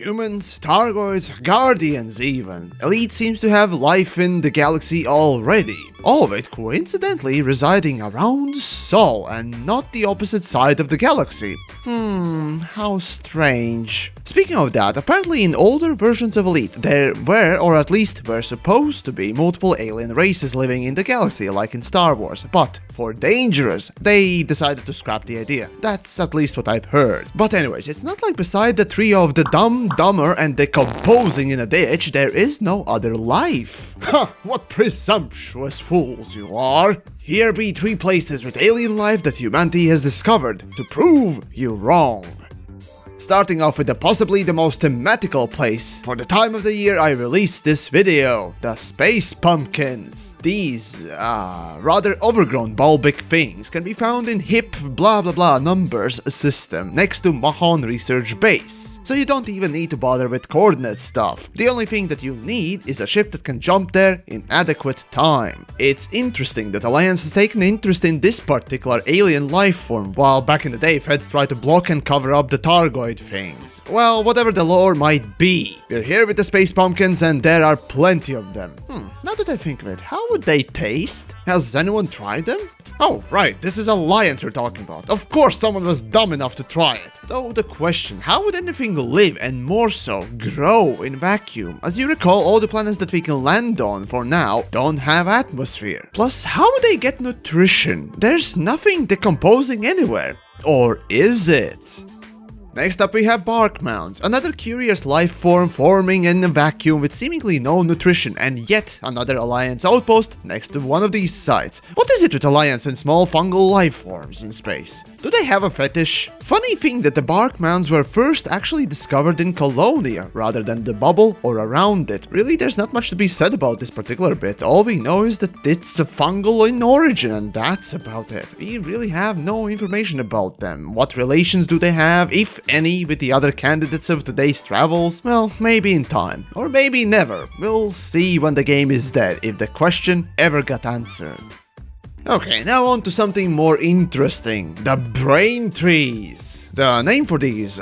Humans, thargoids, guardians even. Elite seems to have life in the galaxy already. All of it coincidentally residing around Sol and not the opposite side of the galaxy. How strange. Speaking of that, apparently in older versions of Elite, there were, or at least were supposed to be, multiple alien races living in the galaxy, like in Star Wars. But for dangerous, they decided to scrap the idea. That's at least what I've heard. But anyways, it's not like beside the three of the dumb, dumber, and decomposing in a ditch, there is no other life. Ha! What presumptuous fools you are! Here be 3 places with alien life that humanity has discovered to prove you wrong. Starting off with possibly the most thematical place for the time of the year I released this video, the space pumpkins. These, rather overgrown bulbic things can be found in hip blah blah blah numbers system next to Mahon research base. So you don't even need to bother with coordinate stuff. The only thing that you need is a ship that can jump there in adequate time. It's interesting that Alliance has taken interest in this particular alien life form, while back in the day Feds tried to block and cover up the thargoid things. Well, whatever the lore might be. We're here with the space pumpkins and there are plenty of them. Now that I think of it, how would they taste? Has anyone tried them? Oh, right, this is Alliance we're talking about. Of course someone was dumb enough to try it. Though the question, how would anything live and more so, grow in vacuum? As you recall, all the planets that we can land on for now don't have atmosphere. Plus, how would they get nutrition? There's nothing decomposing anywhere. Or is it? Next up we have bark mounds, another curious life form forming in a vacuum with seemingly no nutrition, and yet another Alliance outpost next to one of these sites. What is it with Alliance and small fungal life forms in space? Do they have a fetish? Funny thing that the bark mounds were first actually discovered in Colonia rather than the bubble or around it. Really, there's not much to be said about this particular bit. All we know is that it's the fungal in origin, and that's about it. We really have no information about them. What relations do they have, if any, with the other candidates of today's travels? Well, maybe in time, or maybe never. We'll see when the game is dead, if the question ever got answered. Okay, now on to something more interesting. The brain trees. The name for these,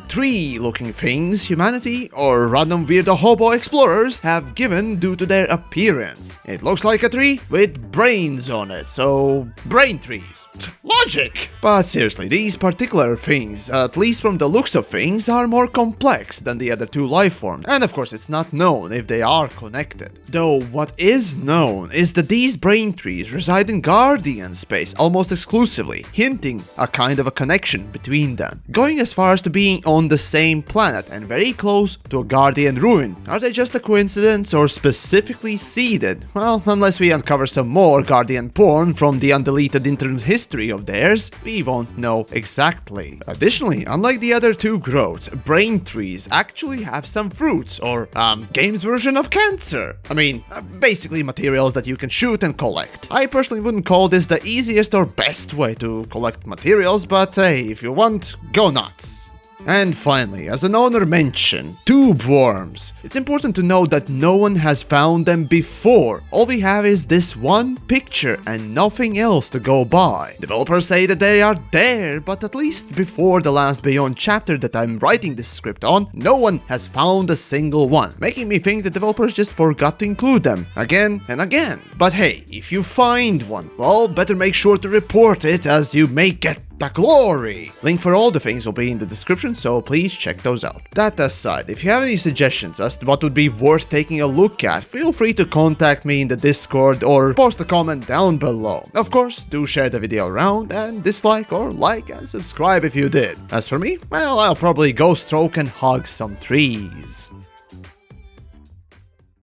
tree-looking things humanity or random weirdo hobo explorers have given due to their appearance. It looks like a tree with brains on it, so brain trees. Logic! But seriously, these particular things, at least from the looks of things, are more complex than the other 2 life forms, and of course it's not known if they are connected. Though what is known is that these brain trees reside in Guardian space almost exclusively, hinting a kind of a connection between them, going as far as to being on the same planet and very close to a Guardian ruin. Are they just a coincidence or specifically seeded? Well, unless we uncover some more Guardian porn from the undeleted internet history of theirs, we won't know exactly. Additionally, unlike the other 2 growths, brain trees actually have some fruits, or game's version of cancer. I mean, basically materials that you can shoot and collect. I personally wouldn't call this the easiest or best way to collect materials, but hey, if you want, go nuts. And finally, as an owner mentioned, Tubeworms. It's important to note that no one has found them before. All we have is this one picture and nothing else to go by. Developers say that they are there, but at least before the last Beyond chapter that I'm writing this script on, no one has found a single one, making me think the developers just forgot to include them again and again. But hey, if you find one, well, better make sure to report it, as you may get the glory! Link for all the things will be in the description, so please check those out. That aside, if you have any suggestions as to what would be worth taking a look at, feel free to contact me in the Discord or post a comment down below. Of course, do share the video around and dislike or like and subscribe if you did. As for me, well, I'll probably go stroke and hug some trees.